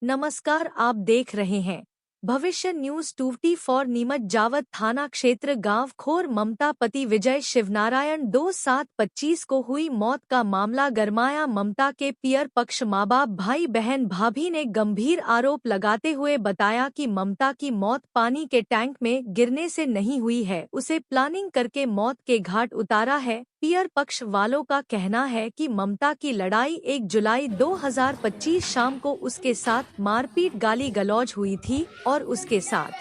नमस्कार, आप देख रहे हैं भविष्य न्यूज 24 नीमच जावद थाना क्षेत्र गांव खोर ममता पति विजय शिवनारायण 2/7/25 को हुई मौत का मामला गरमाया। ममता के पियर पक्ष माँ बाप भाई बहन भाभी ने गंभीर आरोप लगाते हुए बताया कि ममता की मौत पानी के टैंक में गिरने से नहीं हुई है, उसे प्लानिंग करके मौत के घाट उतारा है। पियर पक्ष वालों का कहना है कि ममता की लड़ाई 1 जुलाई 2025 शाम को उसके साथ मारपीट गाली गलौज हुई थी और उसके साथ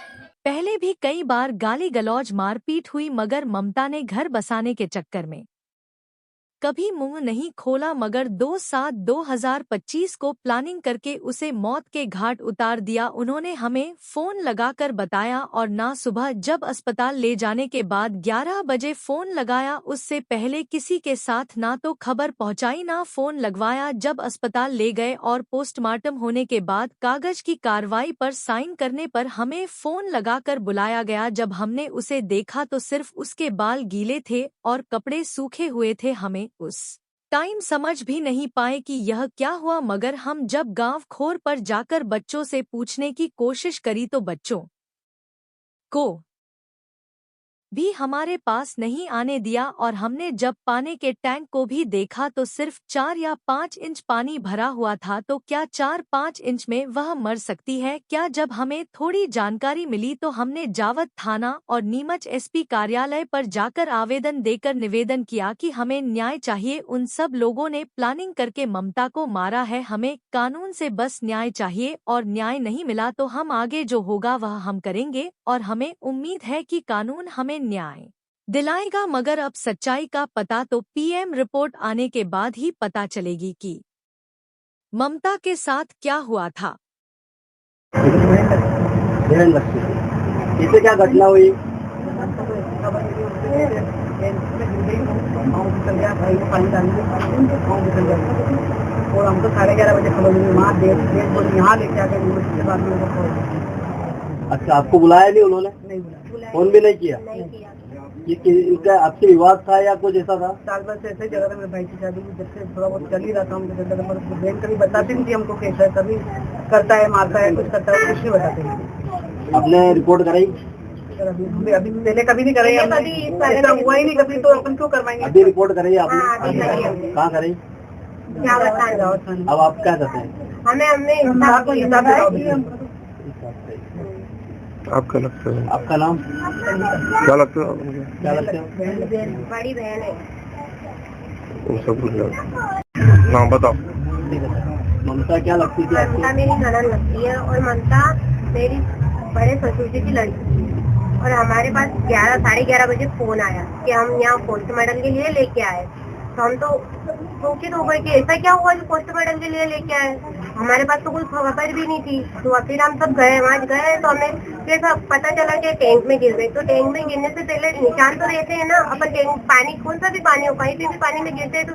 पहले भी कई बार गाली गलौज मारपीट हुई, मगर ममता ने घर बसाने के चक्कर में कभी मुंह नहीं खोला, मगर 2/7/2025 को प्लानिंग करके उसे मौत के घाट उतार दिया। उन्होंने हमें फोन लगाकर बताया और ना सुबह जब अस्पताल ले जाने के बाद 11 बजे फोन लगाया, उससे पहले किसी के साथ ना तो खबर पहुंचाई ना फोन लगवाया। जब अस्पताल ले गए और पोस्टमार्टम होने के बाद कागज की कार्रवाई पर साइन करने पर हमें फोन लगाकर बुलाया गया। जब हमने उसे देखा तो सिर्फ उसके बाल गीले थे और कपड़े सूखे हुए थे। हमें उस टाइम समझ भी नहीं पाए कि यह क्या हुआ, मगर हम जब गांव खोर पर जाकर बच्चों से पूछने की कोशिश करी तो बच्चों को भी हमारे पास नहीं आने दिया और हमने जब पानी के टैंक को भी देखा तो सिर्फ 4 या 5 इंच पानी भरा हुआ था। तो क्या 4-5 इंच में वह मर सकती है क्या? जब हमें थोड़ी जानकारी मिली तो हमने जावद थाना और नीमच एसपी कार्यालय पर जाकर आवेदन देकर निवेदन किया कि हमें न्याय चाहिए। उन सब लोगों ने प्लानिंग करके ममता को मारा है, हमें कानून से बस न्याय चाहिए और न्याय नहीं मिला तो हम आगे जो होगा वह हम करेंगे और हमें उम्मीद है कि कानून हमें न्याय दिलाएगा। मगर अब सच्चाई का पता तो पीएम रिपोर्ट आने के बाद ही पता चलेगी कि ममता के साथ क्या हुआ था। इससे क्या घटना हुई? और हमको 11:30 बजे खबर मिली, वहाँ देख यहाँ लेके आ गए। उसके बाद में अच्छा, आपको बुलाया नहीं उन्होंने? नहीं बुलाया, फोन भी नहीं किया। ये इनका आपसे विवाद था या कुछ ऐसा था? साल भर से ऐसे जगह था, मेरे भाई की शादी जब से थोड़ा बहुत चल ही रहा था। हमको बहन कभी बताती नहीं थी हमको कैसा है, कभी करता है मारता है कुछ करता है, कुछ नहीं बताते। आपने रिपोर्ट कराई? अभी पहले कभी नहीं कराई, ऐसा हुआ ही नहीं कभी, तो अपन क्यों करवाएंगे? अभी रिपोर्ट कराई आपने? कहाँ कराई? अब आप क्या करते हैं? हमें आपका लगता है? आपका नाम क्या लगता है? क्या लगता है? बड़ी बहन है। वो सब कुछ नाम बताओ। ममता क्या लगती थी? ममता मेरी ननद लगती है और ममता मेरी बड़े ससुर जी की लड़की है। और हमारे पास 11-11:30 बजे फोन आया कि हम यहाँ पोस्टमार्टम के लिए लेके आए। तो हम तो चौंकित हो गए कि ऐसा क्या हुआ जो पोस्टमार्टम के लिए लेके आए। हमारे पास तो कोई खबर भी नहीं थी। तो फिर हम सब गए, वहाँ गए तो हमें फिर पता चला कि टैंक में गिर गई। तो टैंक में गिरने से पहले निशान तो रहते हैं ना, अपन टैंक पानी कौन सा भी पानी हो, कहीं भी पानी में गिरते हैं तो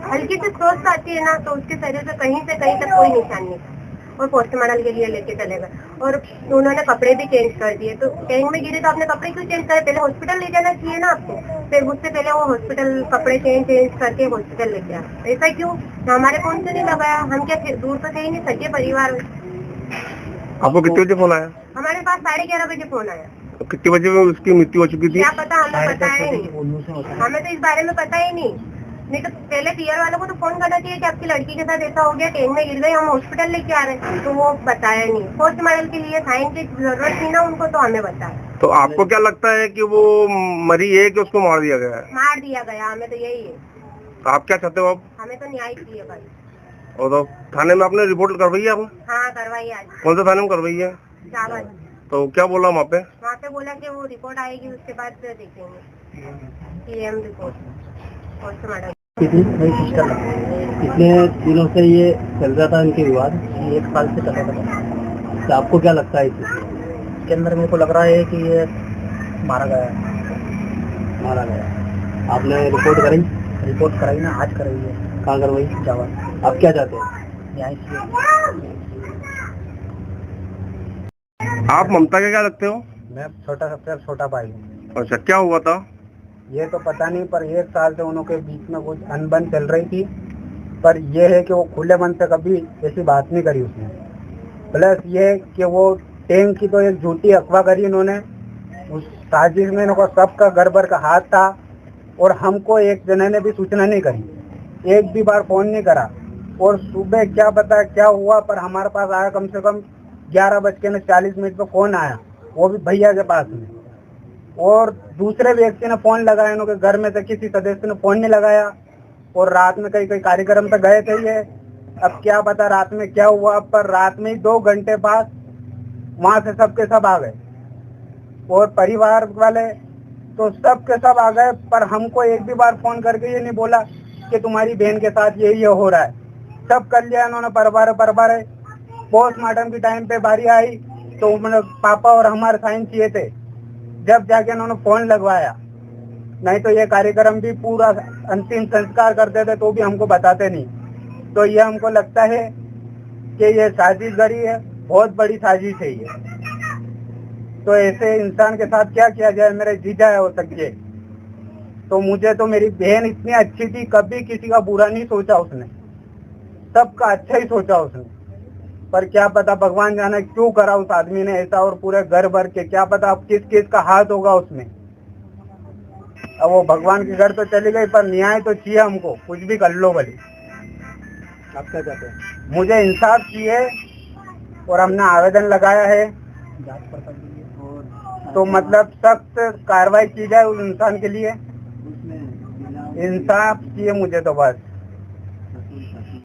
हल्की सी स्रोत आती है ना, तो उसके शरीर से कहीं तक कोई निशान नहीं था। और पोस्टमार्टम के लिए लेके चले गए और उन्होंने कपड़े भी चेंज कर दिए। तो टैंक में गिरे तो आपने कपड़े क्यों चेंज करे? पहले हॉस्पिटल ले जाना चाहिए ना आपको। फिर उससे पहले वो हॉस्पिटल कपड़े चेंज करके हॉस्पिटल लेके आए। ऐसा क्यों? हमारे फोन से नहीं लगाया, हम क्या दूर तो थे ही नहीं, सच्चे परिवार। आपको कितने बजे फोन आया? हमारे पास 11:30 बजे फोन आया। तो कितने बजे में उसकी मृत्यु हो चुकी थी? क्या पता, हमें पता है नहीं, हमें तो इस बारे में पता ही नहीं तो पहले पीआर वालों को तो फोन करना चाहिए कि आपकी लड़की के साथ ऐसा हो गया, ट्रेन में गिर गई, हम हॉस्पिटल लेके आ रहे हैं। तो वो बताया नहीं। पोस्टमार्टम के लिए साइन की जरूरत थी ना उनको, तो हमें बताया। तो आपको क्या लगता है कि वो मरी है कि उसको मार दिया गया है? मार दिया गया, हमें तो यही है। तो आप क्या चाहते हो? आप हमें तो न्याय चाहिए बस। और तो थाने में आपने रिपोर्ट करवाई है? आपने? हाँ, करवाई आज। कौन से थाने में करवाई है? जावद। तो क्या बोला वहाँ पे? वहाँ पे बोला कि वो रिपोर्ट आएगी, उसके बाद देखेंगे पीएम रिपोर्ट पोस्टमार्टम। कितने दिनों से ये चल रहा था इनके विवाद? 1 साल से चल रहा था। तो आपको क्या लगता है इसके अंदर? मेरे को लग रहा है कि ये मारा गया। आपने रिपोर्ट कराई? रिपोर्ट कराई ना, आज कराई है। कहाँ करवाई? जावद। आप क्या चाहते हैं? न्याय चाहिए। आप ममता के क्या लगते हो? मैं सबसे छोटा भाई हूँ। अच्छा, क्या हुआ था? ये तो पता नहीं, पर 1 साल से उनके बीच में कुछ अनबन चल रही थी। पर ये है कि वो खुले मन से कभी ऐसी बात नहीं करी उसने। प्लस ये कि वो टैंक की तो एक झूठी अफवाह करी इन्होंने। उस साजिश में इनको सबका घर भर का हाथ था और हमको एक जने ने भी सूचना नहीं करी, एक भी बार फोन नहीं करा। और सुबह क्या पता क्या हुआ, पर हमारे पास आया कम से कम 11:40 पे फोन आया, वो भी भैया के पास में। और दूसरे व्यक्ति ने फोन लगाया, इनके घर में से किसी सदस्य ने फोन नहीं लगाया। और रात में कई कार्यक्रम पे गए थे ये, अब क्या पता रात में क्या हुआ, पर रात में ही 2 घंटे बाद वहां से सबके सब आ गए। और परिवार वाले तो सबके सब आ गए, पर हमको एक भी बार फोन करके ये नहीं बोला कि तुम्हारी बहन के साथ ये हो रहा है। सब कर लिया इन्होंने परबार। पोस्टमार्टम की टाइम पे बारी आई तो उन्होंने पापा और हमारे साइन चाहिए थे, जब जाके उन्होंने फोन लगवाया। नहीं तो ये कार्यक्रम भी पूरा अंतिम संस्कार करते थे तो भी हमको बताते नहीं। तो ये हमको लगता है कि ये साजिशगरी है, बहुत बड़ी साजिश है ये। तो ऐसे इंसान के साथ क्या किया जाए, मेरे जीजा है हो सकती। तो मुझे तो मेरी बहन इतनी अच्छी थी, कभी किसी का बुरा नहीं सोचा उसने, सबका अच्छा ही सोचा उसने। पर क्या पता भगवान जाने क्यों करा उस आदमी ने ऐसा, और पूरे घर भर के क्या पता अब किस का हाथ होगा उसमें। अब वो भगवान के घर तो चली गई, पर न्याय तो चाहिए हमको, कुछ भी कर लो भले। आप क्या चाहते हैं? मुझे इंसाफ चाहिए और हमने आवेदन लगाया है तो मतलब सख्त कार्रवाई की जाए उस इंसान के लिए। इंसाफ चाहिए मुझे तो बस।